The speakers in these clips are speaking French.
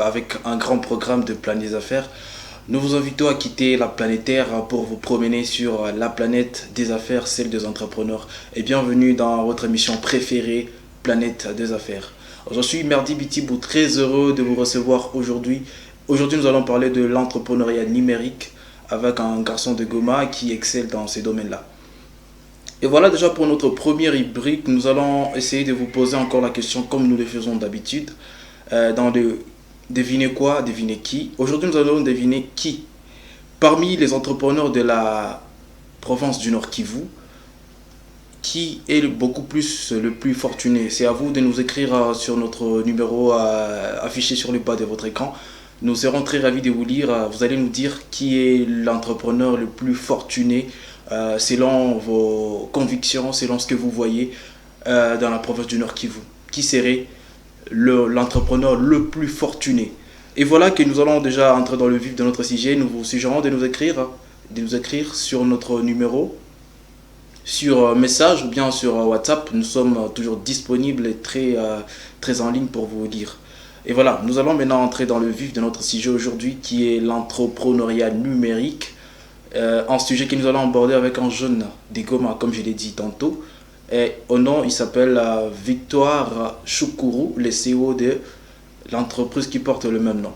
avec un grand programme de Planète des Affaires. Nous vous invitons à quitter la planète Terre pour vous promener sur la planète des affaires, celle des entrepreneurs. Et bienvenue dans votre émission préférée, Planète des Affaires. Je suis Merdi Bitibou, très heureux de vous recevoir aujourd'hui. Aujourd'hui, nous allons parler de l'entrepreneuriat numérique avec un garçon de Goma qui excelle dans ces domaines-là. Et voilà déjà pour notre première rubrique, nous allons essayer de vous poser encore la question comme nous le faisons d'habitude. Dans le deviner quoi, deviner qui. Aujourd'hui, nous allons deviner qui. Parmi les entrepreneurs de la province du Nord Kivu, qui est beaucoup plus le plus fortuné. C'est à vous de nous écrire sur notre numéro affiché sur le bas de votre écran. Nous serons très ravis de vous lire. Vous allez nous dire qui est l'entrepreneur le plus fortuné selon vos convictions, selon ce que vous voyez dans la province du Nord Kivu. Qui serait l'entrepreneur le plus fortuné? Et voilà que nous allons déjà entrer dans le vif de notre sujet. Nous vous suggérons de nous écrire sur notre numéro, sur message ou bien sur WhatsApp. Nous sommes toujours disponibles et très en ligne pour vous lire. Et voilà, nous allons maintenant entrer dans le vif de notre sujet aujourd'hui qui est l'entrepreneuriat numérique. Un sujet que nous allons aborder avec un jeune des Goma, comme je l'ai dit tantôt. Et au nom, il s'appelle Victoire Choukourou, le CEO de l'entreprise qui porte le même nom.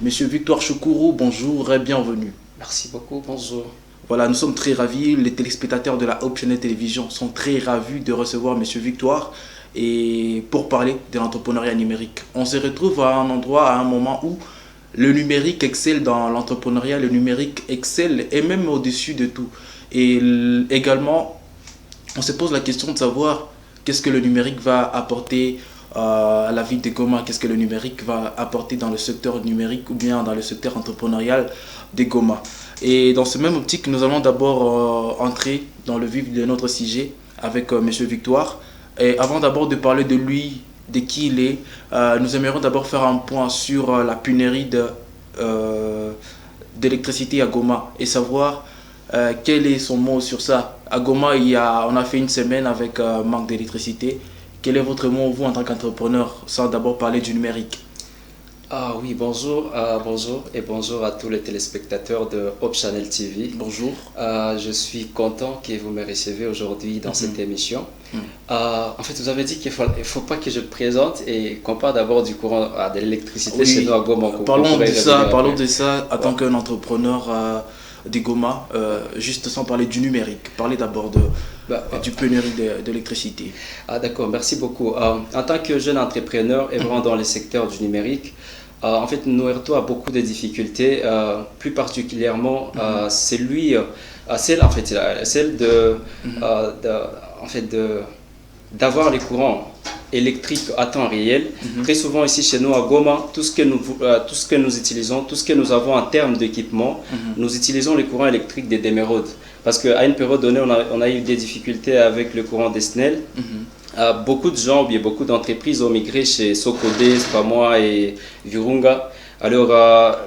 Monsieur Victoire Choukourou, bonjour et bienvenue. Merci beaucoup, bonjour. Voilà, nous sommes très ravis, les téléspectateurs de la Hope Channel Télévision sont très ravis de recevoir Monsieur Victoire et pour parler de l'entrepreneuriat numérique. On se retrouve à un endroit, à un moment où le numérique excelle dans l'entrepreneuriat, le numérique excelle et même au-dessus de tout. Et également, on se pose la question de savoir qu'est-ce que le numérique va apporter à la ville de Goma, qu'est-ce que le numérique va apporter dans le secteur numérique ou bien dans le secteur entrepreneurial de Goma. Et dans ce même optique, nous allons d'abord entrer dans le vif de notre sujet avec Monsieur Victoire. Et avant d'abord de parler de lui, de qui il est, nous aimerions d'abord faire un point sur la pénurie d'électricité à Goma et savoir quel est son mot sur ça. À Goma, on a fait une semaine avec manque d'électricité. Quel est votre mot, vous, en tant qu'entrepreneur, sans d'abord parler du numérique? Ah oui, bonjour, bonjour et bonjour à tous les téléspectateurs de Hope Channel TV. Bonjour. Je suis content que vous me recevez aujourd'hui dans cette émission. En fait, vous avez dit qu'il ne faut pas que je me présente et qu'on parle d'abord du courant de l'électricité chez nous à Goma. Parlons de ça en tant qu'un entrepreneur de Goma, juste sans parler du numérique. Parlez d'abord du pénurie d'électricité. Ah d'accord, merci beaucoup. En tant que jeune entrepreneur et vraiment dans le secteur du numérique, en fait, nous heurtons à beaucoup de difficultés, plus particulièrement celle d'avoir les courants électriques à temps réel. Très souvent ici chez nous à Goma, tout ce que nous utilisons, tout ce que nous avons en termes d'équipement, nous utilisons les courants électriques des Démeraudes. Parce qu'à une période donnée, on a eu des difficultés avec le courant des SNEL. Beaucoup de gens, bien beaucoup d'entreprises ont migré chez Socodé, Spamois et Virunga. Alors,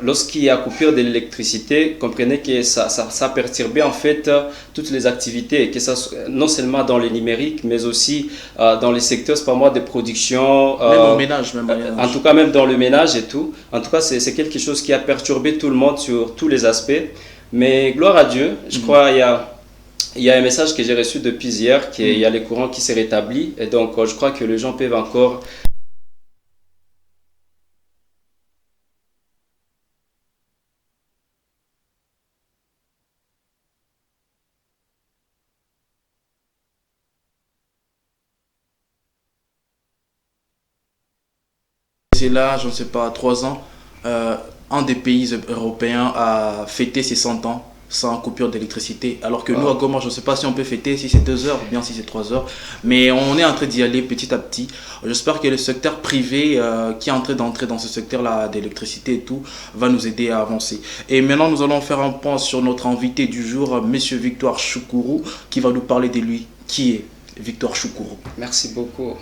lorsqu'il y a coupure de l'électricité, comprenez que ça perturbait en fait toutes les activités, que ça, non seulement dans le numérique, mais aussi dans les secteurs de production. Même au ménage, en tout cas, même dans le ménage et tout. En tout cas, c'est quelque chose qui a perturbé tout le monde sur tous les aspects. Mais gloire à Dieu, je crois il y a un message que j'ai reçu depuis hier, qu'il y a les courants qui s'est rétabli. Et donc, je crois que les gens peuvent encore... C'est là, je ne sais pas, 3 ans, un des pays européens a fêté ses 100 ans sans coupure d'électricité. Alors que nous, à Goma, je ne sais pas si on peut fêter, si c'est 2 heures ou bien si c'est 3 heures. Mais on est en train d'y aller petit à petit. J'espère que le secteur privé qui est en train d'entrer dans ce secteur-là d'électricité et tout va nous aider à avancer. Et maintenant, nous allons faire un point sur notre invité du jour, Monsieur Victoire Choukourou, qui va nous parler de lui. Qui est Victoire Choukourou? Merci beaucoup.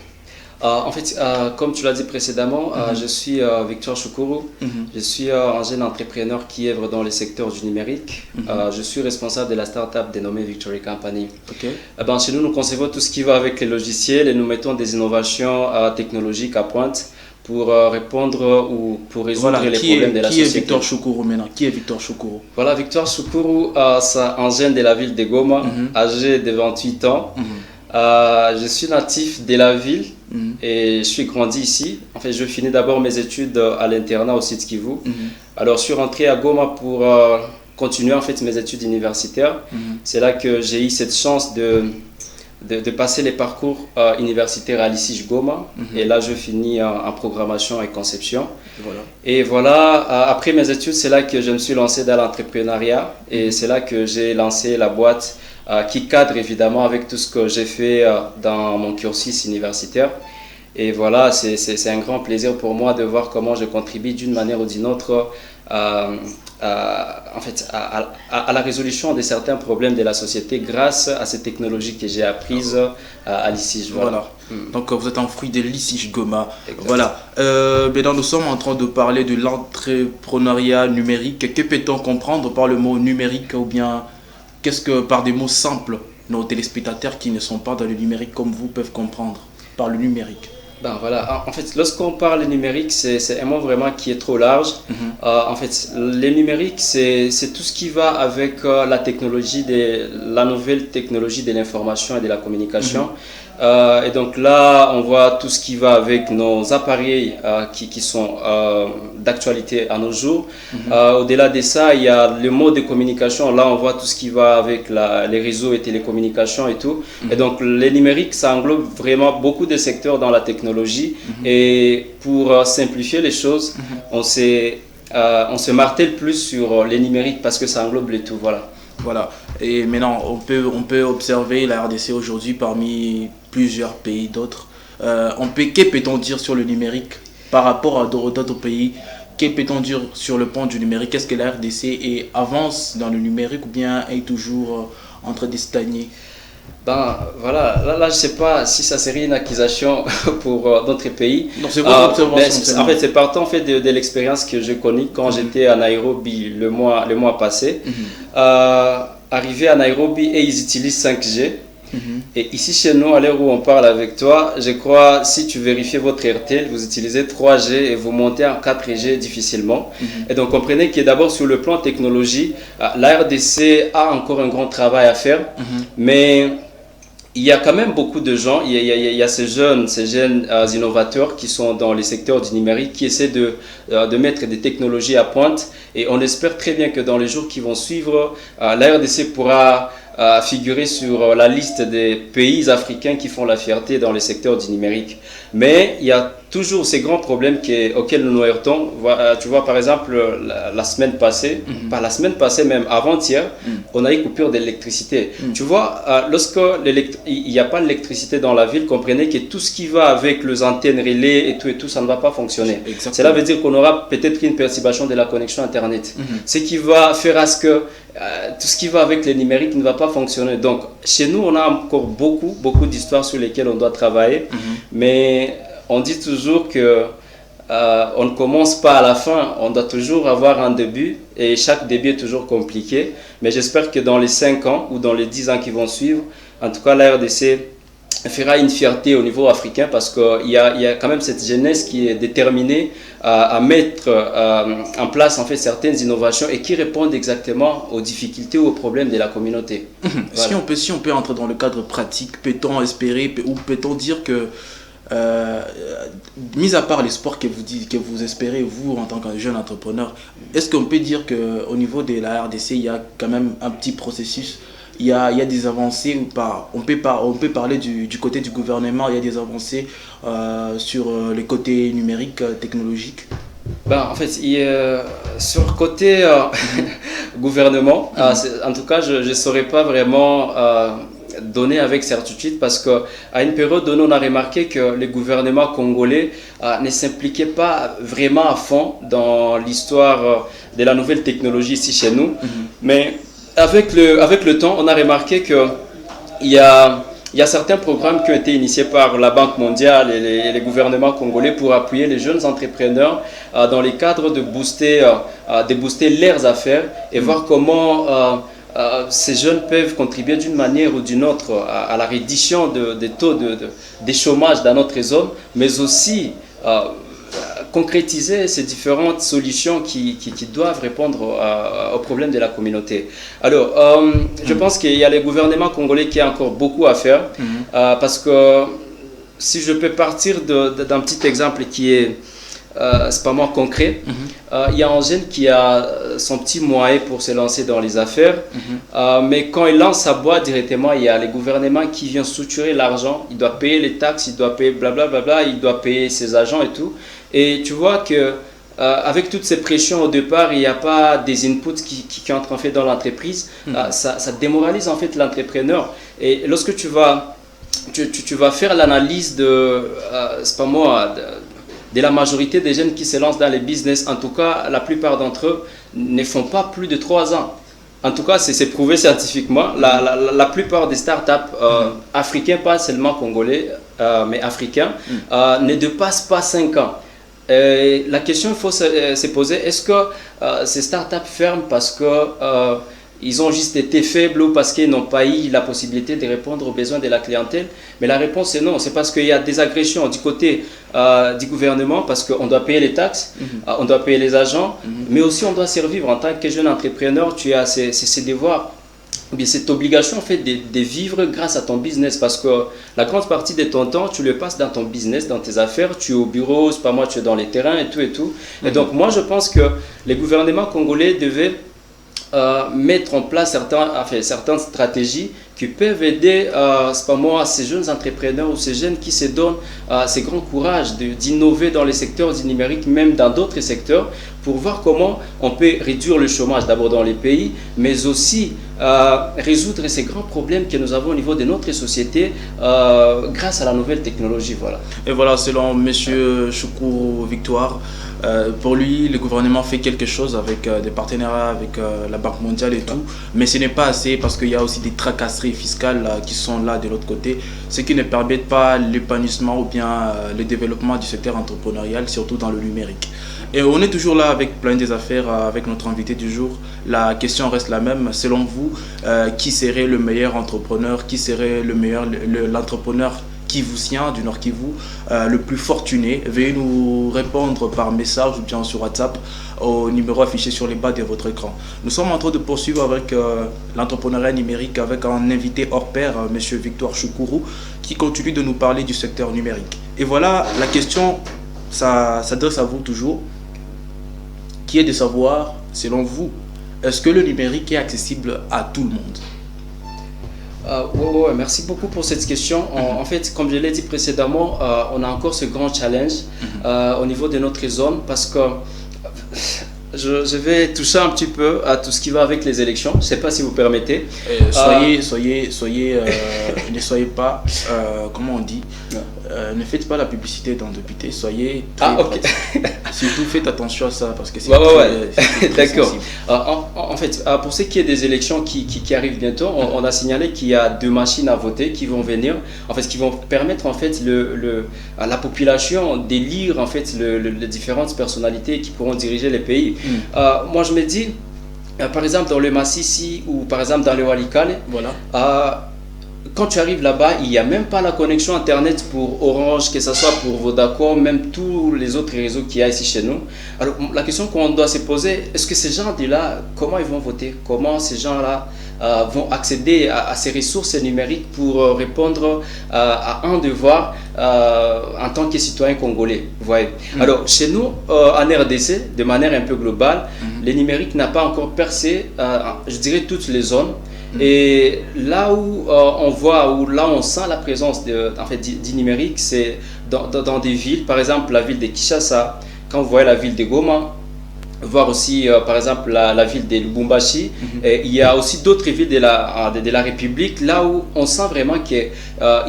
En fait, comme tu l'as dit précédemment, je suis Victoire Choukourou. Je suis un jeune entrepreneur qui œuvre dans le secteur du numérique. Je suis responsable de la start-up dénommée Victory Company. Chez nous, nous concevons tout ce qui va avec les logiciels et nous mettons des innovations technologiques à pointe pour répondre ou pour résoudre les problèmes de la société. Qui est Victor Choukourou maintenant? Qui est Victor Choukourou? Voilà, Victor Choukourou, c'est un jeune de la ville de Goma, âgé de 28 ans. Je suis natif de la ville et je suis grandi ici. En fait, je finis d'abord mes études à l'internat au Sud Kivu. Alors, je suis rentré à Goma pour continuer en fait mes études universitaires. C'est là que j'ai eu cette chance de passer les parcours universitaires à l'ICIJ Goma. Et là, je finis en programmation et conception. Voilà. Et voilà, après mes études, c'est là que je me suis lancé dans l'entrepreneuriat. Et c'est là que j'ai lancé la boîte qui cadre évidemment avec tout ce que j'ai fait dans mon cursus universitaire. Et voilà, c'est un grand plaisir pour moi de voir comment je contribue d'une manière ou d'une autre en fait, à la résolution de certains problèmes de la société grâce à ces technologies que j'ai apprises à l'ICIJ. Voilà. Donc vous êtes un fruit de l'ICIJ Goma. Voilà. Maintenant, nous sommes en train de parler de l'entrepreneuriat numérique. Que peut-on comprendre par le mot numérique, ou bien qu'est-ce que par des mots simples nos téléspectateurs qui ne sont pas dans le numérique comme vous peuvent comprendre par le numérique? Ben voilà, en fait, lorsqu'on parle de numérique, c'est un mot vraiment qui est trop large. En fait, le numérique, c'est tout ce qui va avec la technologie, la nouvelle technologie de l'information et de la communication. Et donc là, on voit tout ce qui va avec nos appareils qui sont d'actualité à nos jours. Au-delà de ça, il y a le mode de communication. Là, on voit tout ce qui va avec les réseaux et télécommunications et tout. Et donc, le numérique, ça englobe vraiment beaucoup de secteurs dans la technologie. Et pour simplifier les choses, on se martèle plus sur les numériques parce que ça englobe le tout. Voilà. Voilà. Et maintenant, on peut observer la RDC aujourd'hui parmi plusieurs pays d'autres. Que peut-on dire sur le numérique par rapport à d'autres pays? Que peut-on dire sur le plan du numérique? Est-ce que la RDC avance dans le numérique ou bien est toujours en train de stagner? Ben voilà, là je ne sais pas si ça serait une accusation pour d'autres pays. Non, c'est votre observation. En fait, c'est partant en fait, de l'expérience que j'ai connue quand j'étais à Nairobi le mois passé. Arrivé à Nairobi et ils utilisent 5G. Et ici chez nous, à l'heure où on parle avec toi, je crois si tu vérifies votre RT, vous utilisez 3G et vous montez en 4G difficilement. Et donc comprenez que d'abord sur le plan technologie, la RDC a encore un grand travail à faire, mais il y a quand même beaucoup de gens, il y a ces jeunes innovateurs qui sont dans les secteurs du numérique, qui essaient de mettre des technologies à pointe. Et on espère très bien que dans les jours qui vont suivre, la RDC pourra figurer sur la liste des pays africains qui font la fierté dans les secteurs du numérique. Mais il y a toujours ces grands problèmes auxquels nous nous heurtons. Tu vois, par exemple, la semaine passée, pas la semaine passée, même avant-hier, on a eu coupure d'électricité. Tu vois, il n'y a pas d'électricité dans la ville, comprenez que tout ce qui va avec les antennes relais et tout, ça ne va pas fonctionner. Exactement. Cela veut dire qu'on aura peut-être une perturbation de la connexion Internet. Ce qui va faire à ce que tout ce qui va avec le numérique ne va pas fonctionner. Donc, chez nous, on a encore beaucoup d'histoires sur lesquelles on doit travailler. Mais on dit toujours que on ne commence pas à la fin, on doit toujours avoir un début et chaque début est toujours compliqué. Mais j'espère que dans les 5 ans ou dans les 10 ans qui vont suivre, en tout cas la RDC fera une fierté au niveau africain parce qu'il y a quand même cette jeunesse qui est déterminée à mettre en place en fait certaines innovations et qui répondent exactement aux difficultés ou aux problèmes de la communauté. Voilà. Si on peut entrer dans le cadre pratique, peut-on espérer ou peut-on dire que mis à part l'espoir que vous espérez, vous en tant que jeune entrepreneur, est-ce qu'on peut dire qu'au niveau de la RDC, il y a quand même un petit processus, il y a des avancées ou pas? On peut parler du côté du gouvernement, il y a des avancées sur le côté numérique, technologique? Ben, en fait, sur le côté gouvernement, en tout cas, je ne saurais pas vraiment donner avec certitude parce qu'à une période donnée, on a remarqué que le gouvernement congolais ne s'impliquait pas vraiment à fond dans l'histoire de la nouvelle technologie ici chez nous. Mais avec le temps, on a remarqué qu'il y a certains programmes qui ont été initiés par la Banque mondiale et les gouvernements congolais pour appuyer les jeunes entrepreneurs dans les cadres de booster leurs affaires et voir comment ces jeunes peuvent contribuer d'une manière ou d'une autre à la réduction des taux de chômage dans notre zone, mais aussi concrétiser ces différentes solutions qui doivent répondre aux problèmes de la communauté. Alors, je pense qu'il y a les gouvernements congolais qui ont encore beaucoup à faire, parce que si je peux partir d'un petit exemple qui est c'est pas moi concret. Il y a un jeune qui a son petit moyen pour se lancer dans les affaires, mais quand il lance sa boîte directement, il y a les gouvernements qui viennent structurer l'argent. Il doit payer les taxes, il doit payer blablabla, il doit payer ses agents et tout. Et tu vois que avec toutes ces pressions au départ, il n'y a pas des inputs qui entrent en fait dans l'entreprise. Ça démoralise en fait l'entrepreneur. Et lorsque tu vas faire l'analyse c'est pas moi, de la majorité des jeunes qui se lancent dans les business, en tout cas, la plupart d'entre eux ne font pas plus de 3 ans. En tout cas, c'est prouvé scientifiquement. La plupart des startups africains, pas seulement congolais, mais africains, ne dépassent pas 5 ans. La question qu'il faut se poser, est-ce que ces startups ferment parce que ils ont juste été faibles ou parce qu'ils n'ont pas eu la possibilité de répondre aux besoins de la clientèle? Mais la réponse est non. C'est parce qu'il y a des agressions du côté du gouvernement, parce qu'on doit payer les taxes, on doit payer les agents, mais aussi on doit survivre. En tant que jeune entrepreneur, tu as ces devoirs, ou bien cette obligation en fait de vivre grâce à ton business, parce que la grande partie de ton temps, tu le passes dans ton business, dans tes affaires, tu es au bureau, c'est pas moi, tu es dans les terrains et tout et tout. Et donc moi je pense que les gouvernements congolais devaient mettre en place certaines stratégies qui peuvent aider c'est pas moi, ces jeunes entrepreneurs ou ces jeunes qui se donnent ces grands courage d'innover dans les secteurs du numérique, même dans d'autres secteurs, pour voir comment on peut réduire le chômage d'abord dans les pays, mais aussi résoudre ces grands problèmes que nous avons au niveau de notre société grâce à la nouvelle technologie. Voilà. Et voilà, selon M. Choukourou Victoire, pour lui, le gouvernement fait quelque chose avec des partenariats avec la Banque mondiale et tout, mais ce n'est pas assez, parce qu'il y a aussi des tracasseries fiscales qui sont là de l'autre côté, ce qui ne permettent pas l'épanouissement ou bien le développement du secteur entrepreneurial, surtout dans le numérique. Et on est toujours là avec Planète des Affaires, avec notre invité du jour. La question reste la même. Selon vous, qui serait le meilleur entrepreneur? Qui serait l'entrepreneur kivusien du Nord Kivu, le plus fortuné? Veuillez nous répondre par message ou bien sur WhatsApp au numéro affiché sur les bas de votre écran. Nous sommes en train de poursuivre avec l'entrepreneuriat numérique avec un invité hors pair, M. Victoire Choukourou, qui continue de nous parler du secteur numérique. Et voilà, la question s'adresse à vous toujours, qui est de savoir, selon vous, est-ce que le numérique est accessible à tout le monde? Ouais, merci beaucoup pour cette question. En fait, comme je l'ai dit précédemment, on a encore ce grand challenge au niveau de notre zone, parce que je vais toucher un petit peu à tout ce qui va avec les élections. Je ne sais pas si vous permettez. Ne soyez pas, comment on dit, ne faites pas la publicité dans député, soyez très surtout faites attention à ça, parce que c'est très d'accord. En fait, pour ce qui est des élections qui arrivent bientôt, on a signalé qu'il y a 2 machines à voter qui vont venir, en fait, qui vont permettre en fait à la population d'élire en fait les différentes personnalités qui pourront diriger les pays. Moi je me dis, par exemple dans le Massissi ou par exemple dans le Walikale, voilà. Quand tu arrives là-bas, il n'y a même pas la connexion internet pour Orange, que ce soit pour Vodacom, même tous les autres réseaux qu'il y a ici chez nous. Alors la question qu'on doit se poser, est-ce que ces gens-là, comment ils vont voter? Comment ces gens-là vont accéder à ces ressources numériques pour répondre à un devoir en tant que citoyen congolais? Vous voyez. Alors chez nous, en RDC, de manière un peu globale, le numérique n'a pas encore percé, je dirais, toutes les zones. Et là où on voit, où là on sent la présence du numérique, c'est dans des villes, par exemple la ville de Kinshasa, quand vous voyez la ville de Goma, voir aussi par exemple la ville de Lubumbashi, et il y a aussi d'autres villes de la République, là où on sent vraiment qu'il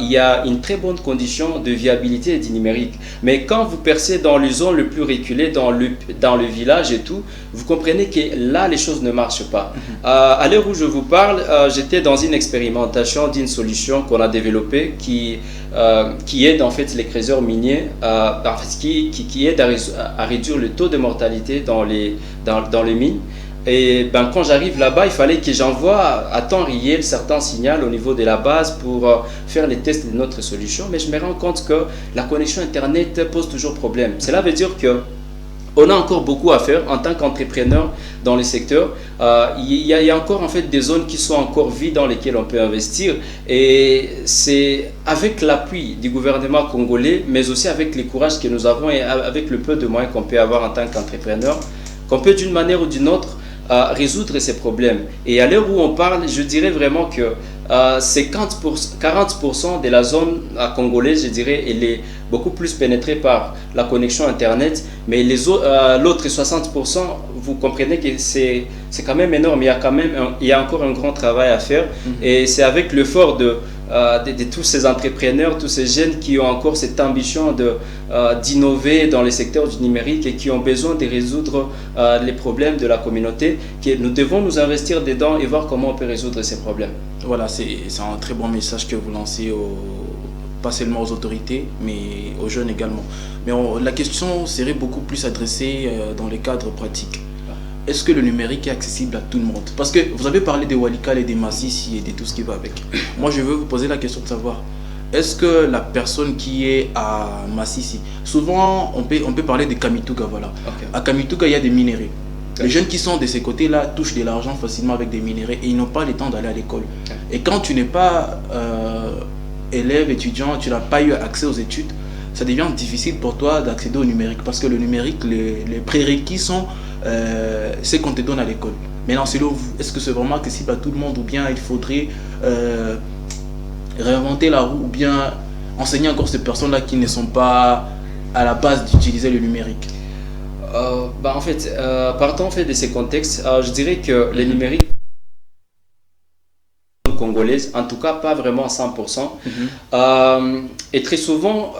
y a une très bonne condition de viabilité du numérique. Mais quand vous percez dans les zones les plus reculées, dans le village et tout, vous comprenez que là les choses ne marchent pas. À l'heure où je vous parle, j'étais dans une expérimentation d'une solution qu'on a développée qui aide en fait les creuseurs miniers, qui aide à réduire le taux de mortalité dans les mines. Et ben, quand j'arrive là-bas, il fallait que j'envoie à temps réel certains signaux au niveau de la base pour faire les tests de notre solution. Mais je me rends compte que la connexion Internet pose toujours problème. Cela veut dire que on a encore beaucoup à faire en tant qu'entrepreneur dans les secteurs. Il y a encore en fait des zones qui sont encore vides dans lesquelles on peut investir. Et c'est avec l'appui du gouvernement congolais, mais aussi avec le courage que nous avons et avec le peu de moyens qu'on peut avoir en tant qu'entrepreneur, qu'on peut d'une manière ou d'une autre résoudre ces problèmes. Et à l'heure où on parle, je dirais vraiment que 40% de la zone congolaise, je dirais, elle est beaucoup plus pénétrée par la connexion Internet, mais l'autre 60%, vous comprenez que c'est quand même énorme. Il y a encore un grand travail à faire. Et c'est avec l'effort de tous ces entrepreneurs, tous ces jeunes qui ont encore cette ambition d'innover dans les secteurs du numérique et qui ont besoin de résoudre les problèmes de la communauté, que nous devons nous investir dedans et voir comment on peut résoudre ces problèmes. Voilà, c'est un très bon message que vous lancez pas seulement aux autorités, mais aux jeunes également. Mais la question serait beaucoup plus adressée dans les cadres pratiques. Est-ce que le numérique est accessible à tout le monde? Parce que vous avez parlé des Walikale et des Massissi et de tout ce qui va avec. Moi, je veux vous poser la question de savoir, est-ce que la personne qui est à Massissi, souvent on peut parler de Kamituga, voilà. Okay. À Kamituga, il y a des minéraux. Okay. Les jeunes qui sont de ces côtés-là touchent de l'argent facilement avec des minéraux et ils n'ont pas le temps d'aller à l'école. Okay. Et quand tu n'es pas élève, étudiant, tu n'as pas eu accès aux études, ça devient difficile pour toi d'accéder au numérique. Parce que le numérique, les prérequis sont c'est qu'on te donne à l'école. Maintenant, selon vous, est-ce que c'est vraiment accessible à tout le monde ou bien il faudrait réinventer la roue ou bien enseigner encore ces personnes-là qui ne sont pas à la base d'utiliser le numérique? En fait, partant en fait, de ces contextes, je dirais que le numérique congolaise, en tout cas pas vraiment à 100%. Et très souvent,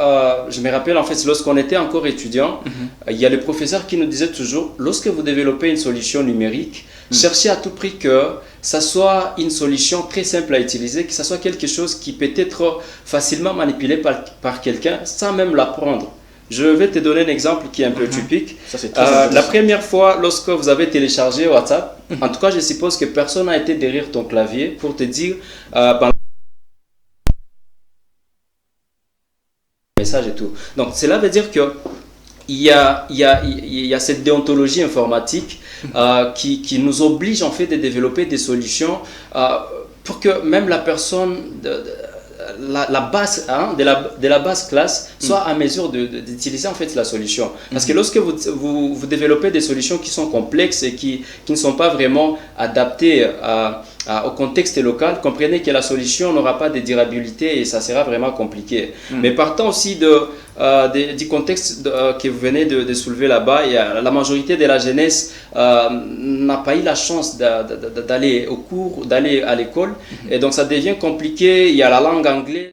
je me rappelle en fait, lorsqu'on était encore étudiant, il y a le professeur qui nous disait toujours, lorsque vous développez une solution numérique, cherchez à tout prix que ça soit une solution très simple à utiliser, que ça soit quelque chose qui peut être facilement manipulé par quelqu'un sans même l'apprendre. Je vais te donner un exemple qui est un peu typique. La première fois, lorsque vous avez téléchargé WhatsApp, en tout cas, je suppose que personne n'a été derrière ton clavier pour te dire message et tout. Donc, cela veut dire que il y a cette déontologie informatique qui nous oblige en fait de développer des solutions pour que même la personne la base de la base classe soit à mesure d'utiliser en fait la solution. Parce que lorsque vous développez des solutions qui sont complexes et qui ne sont pas vraiment adaptées au contexte local, comprenez que la solution n'aura pas de durabilité et ça sera vraiment compliqué. Mais partant aussi du contexte que vous venez de soulever là-bas, la majorité de la jeunesse n'a pas eu la chance d'aller au cours, d'aller à l'école, et donc ça devient compliqué. Il y a la langue anglaise.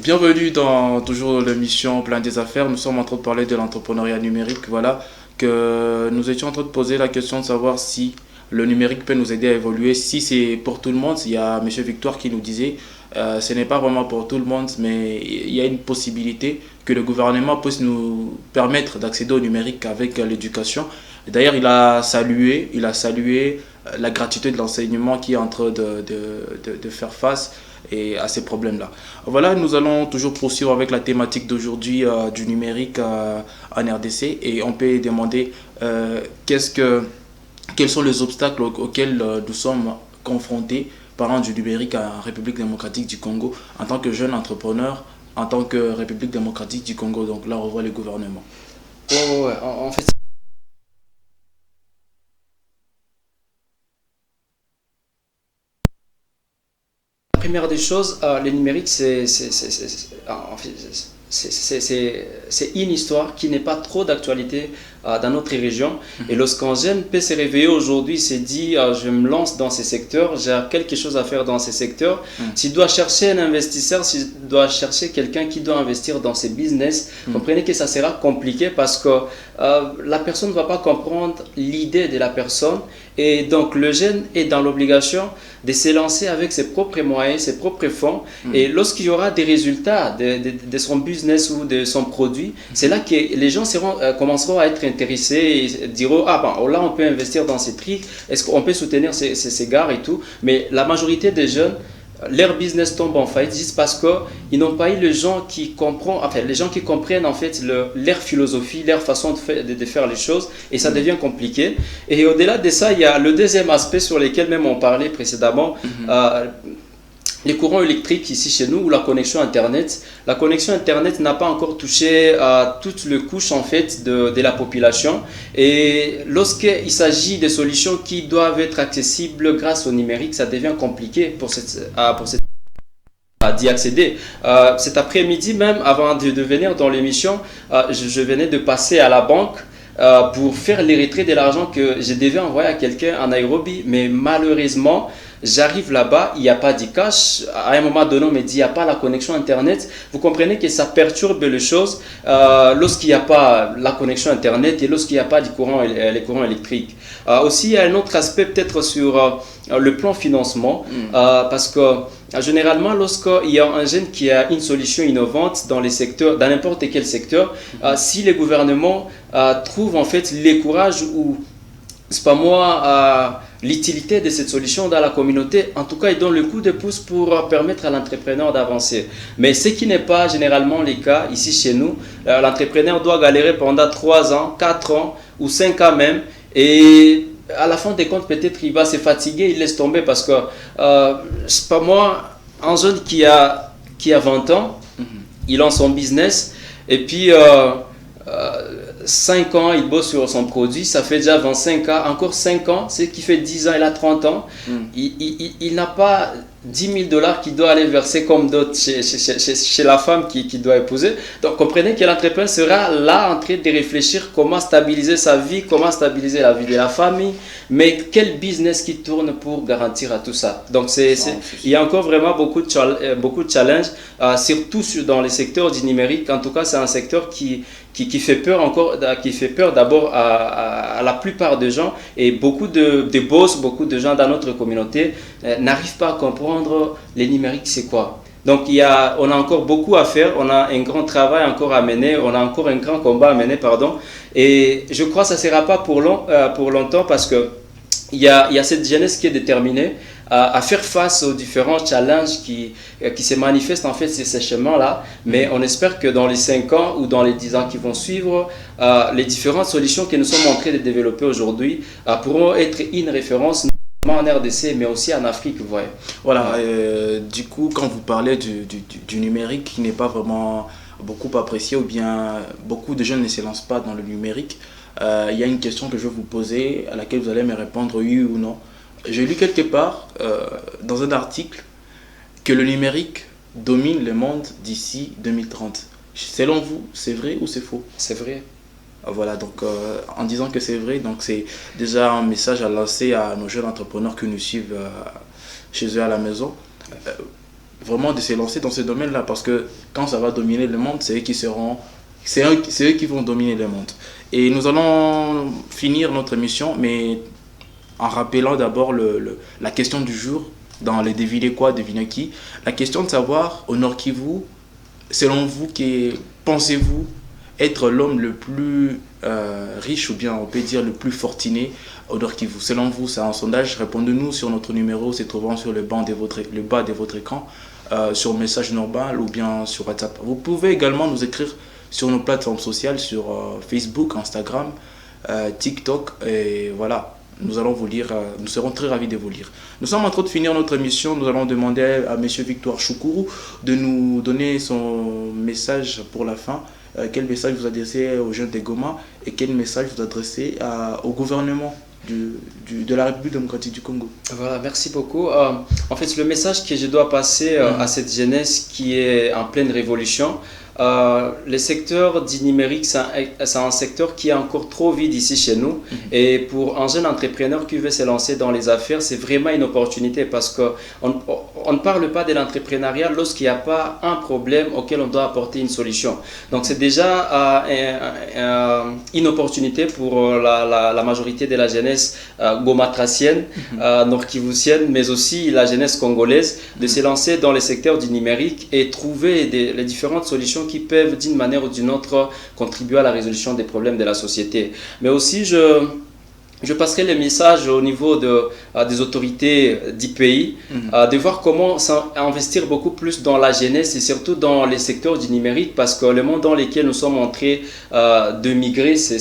Bienvenue dans toujours l'émission Plan des affaires. Nous sommes en train de parler de l'entrepreneuriat numérique. Voilà, que nous étions en train de poser la question de savoir si le numérique peut nous aider à évoluer. Si c'est pour tout le monde, il y a M. Victoire qui nous disait ce n'est pas vraiment pour tout le monde, mais il y a une possibilité que le gouvernement puisse nous permettre d'accéder au numérique avec l'éducation. D'ailleurs, il a salué la gratuité de l'enseignement qui est en train de faire face à ces problèmes-là. Voilà, nous allons toujours poursuivre avec la thématique d'aujourd'hui du numérique en RDC et on peut demander quels sont les obstacles auxquels nous sommes confrontés parlant du numérique en République démocratique du Congo en tant que jeune entrepreneur, en tant que République démocratique du Congo. Donc là, on voit le gouvernement. Ouais, en fait, la première des choses, le numérique, en fait, c'est une histoire qui n'est pas trop d'actualité dans notre région. Et lorsqu'un jeune peut se réveiller aujourd'hui, se dit je me lance dans ces secteurs, j'ai quelque chose à faire dans ces secteurs. S'il doit chercher un investisseur, s'il doit chercher quelqu'un qui doit investir dans ses business, comprenez que ça sera compliqué parce que la personne ne va pas comprendre l'idée de la personne. Et donc le jeune est dans l'obligation de se lancer avec ses propres moyens, ses propres fonds. Et lorsqu'il y aura des résultats de son business ou de son produit, c'est là que les gens commenceront à être intéressés et diront ah ben là on peut investir dans ces trucs, est-ce qu'on peut soutenir ces gars et tout. Mais la majorité des jeunes, leur business tombe en faillite juste parce qu'ils n'ont pas eu les gens qui comprennent en fait leur philosophie, leur façon de faire les choses, et ça devient compliqué. Et au-delà de ça, il y a le deuxième aspect sur lequel même on parlait précédemment, les courants électriques ici chez nous, ou la connexion Internet. La connexion Internet n'a pas encore touché toutes les couches en fait de la population. Et lorsqu'il s'agit de solutions qui doivent être accessibles grâce au numérique, ça devient compliqué pour d'y accéder. Cet après-midi même, avant de venir dans l'émission, je venais de passer à la banque pour faire les retraits de l'argent que je devais envoyer à quelqu'un en Nairobi. Mais malheureusement, j'arrive là-bas, il n'y a pas d'e-cash. À un moment donné, on me dit il n'y a pas la connexion Internet. Vous comprenez que ça perturbe les choses lorsqu'il n'y a pas la connexion Internet et lorsqu'il n'y a pas les courants électriques. Aussi, il y a un autre aspect peut-être sur le plan financement, parce que généralement, lorsqu'il y a un jeune qui a une solution innovante dans les secteurs, dans n'importe quel secteur, si les gouvernements trouvent en fait le courage ou, c'est pas moi, l'utilité de cette solution dans la communauté, en tout cas, ils donnent le coup de pouce pour permettre à l'entrepreneur d'avancer. Mais ce qui n'est pas généralement le cas ici chez nous, l'entrepreneur doit galérer pendant 3 ans, 4 ans ou 5 ans même, et à la fin des comptes, peut-être il va se fatiguer, il laisse tomber parce que, c'est pas moi, un jeune qui a 20 ans, il lance son business et puis 5 ans, il bosse sur son produit, ça fait déjà 25 ans, encore 5 ans, c'est qui fait 10 ans, il a 30 ans, il n'a pas 10 000 $ qu'il doit aller verser comme d'autres chez la femme qui doit épouser. Donc comprenez que l'entrepreneur sera là en train de réfléchir comment stabiliser sa vie, comment stabiliser la vie de la famille, mais quel business qui tourne pour garantir à tout ça. Donc il y a encore vraiment beaucoup de challenges, surtout dans les secteurs du numérique. En tout cas, c'est un secteur qui fait peur d'abord à la plupart des gens, et beaucoup de boss, beaucoup de gens dans notre communauté n'arrivent pas à comprendre les numériques c'est quoi. Donc on a encore beaucoup à faire, on a un grand travail encore à mener, on a encore un grand combat à mener, pardon, et je crois que ça ne sera pas pour longtemps parce que il y a cette jeunesse qui est déterminée à faire face aux différents challenges qui se manifestent en fait sur ces chemins-là. Mais on espère que dans les 5 ans ou dans les 10 ans qui vont suivre, les différentes solutions que nous sommes en train de développer aujourd'hui pourront être une référence en RDC, mais aussi en Afrique, vous voyez. Voilà, du coup, quand vous parlez du numérique qui n'est pas vraiment beaucoup apprécié, ou bien beaucoup de jeunes ne se lancent pas dans le numérique, il y a une question que je vais vous poser à laquelle vous allez me répondre oui ou non. J'ai lu quelque part dans un article que le numérique domine le monde d'ici 2030. Selon vous, c'est vrai ou c'est faux? C'est vrai. Voilà, donc en disant que c'est vrai, donc c'est déjà un message à lancer à nos jeunes entrepreneurs qui nous suivent chez eux à la maison. vraiment de se lancer dans ce domaine-là, parce que quand ça va dominer le monde, c'est eux qui seront, c'est eux qui vont dominer le monde. Et nous allons finir notre émission, mais en rappelant d'abord la question du jour dans les Devinez quoi, Devinez qui. La question de savoir, au Nord Kivu, selon vous, pensez-vous être l'homme le plus riche, ou bien on peut dire le plus fortuné au Nord Kivu? Selon vous, c'est un sondage. Répondez-nous sur notre numéro, se trouvant sur le bas de votre écran, sur message normal ou bien sur WhatsApp. Vous pouvez également nous écrire sur nos plateformes sociales, sur Facebook, Instagram, TikTok, et voilà. Nous allons vous lire, nous serons très ravis de vous lire. Nous sommes en train de finir notre émission. Nous allons demander à M. Victoire Choukourou de nous donner son message pour la fin. Quel message vous adressez aux jeunes de Goma et quel message vous adressez au gouvernement de la République démocratique du Congo? Voilà, merci beaucoup. En fait, le message que je dois passer à cette jeunesse qui est en pleine révolution, le secteur du numérique, c'est un secteur qui est encore trop vide ici chez nous. Et pour un jeune entrepreneur qui veut se lancer dans les affaires, c'est vraiment une opportunité parce qu'on ne parle pas de l'entrepreneuriat lorsqu'il n'y a pas un problème auquel on doit apporter une solution. Donc c'est déjà une opportunité pour la majorité de la jeunesse gomatracienne, nord-kivusienne, mais aussi la jeunesse congolaise, de se lancer dans le secteur du numérique et trouver les différentes solutions qui peuvent d'une manière ou d'une autre contribuer à la résolution des problèmes de la société. Mais aussi, je passerai le message au niveau des autorités du pays, de voir comment investir beaucoup plus dans la jeunesse et surtout dans les secteurs du numérique, parce que le monde dans lequel nous sommes entrés de migrer, c'est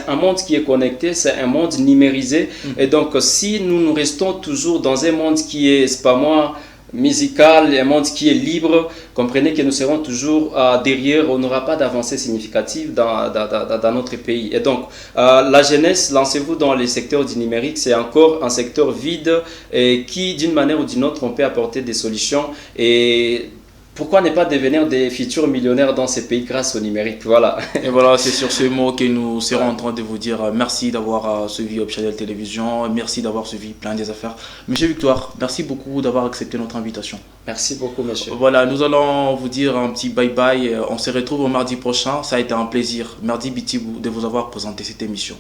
un monde qui est connecté, c'est un monde numérisé. Et donc, si nous restons toujours dans un monde qui est, c'est pas moi, musical, un monde qui est libre, comprenez que nous serons toujours derrière, on n'aura pas d'avancée significative dans notre pays. Et donc, la jeunesse, lancez-vous dans les secteurs du numérique, c'est encore un secteur vide et qui, d'une manière ou d'une autre, on peut apporter des solutions. Et pourquoi ne pas devenir des futurs millionnaires dans ces pays grâce au numérique? Voilà. Et voilà, c'est sur ce mot que nous serons en train de vous dire merci d'avoir suivi Hope Channel Télévision, merci d'avoir suivi Plan des Affaires. Monsieur Victoire, merci beaucoup d'avoir accepté notre invitation. Merci beaucoup, monsieur. Voilà, nous allons vous dire un petit bye-bye. On se retrouve au mardi prochain. Ça a été un plaisir, Mardi Bitibou, de vous avoir présenté cette émission.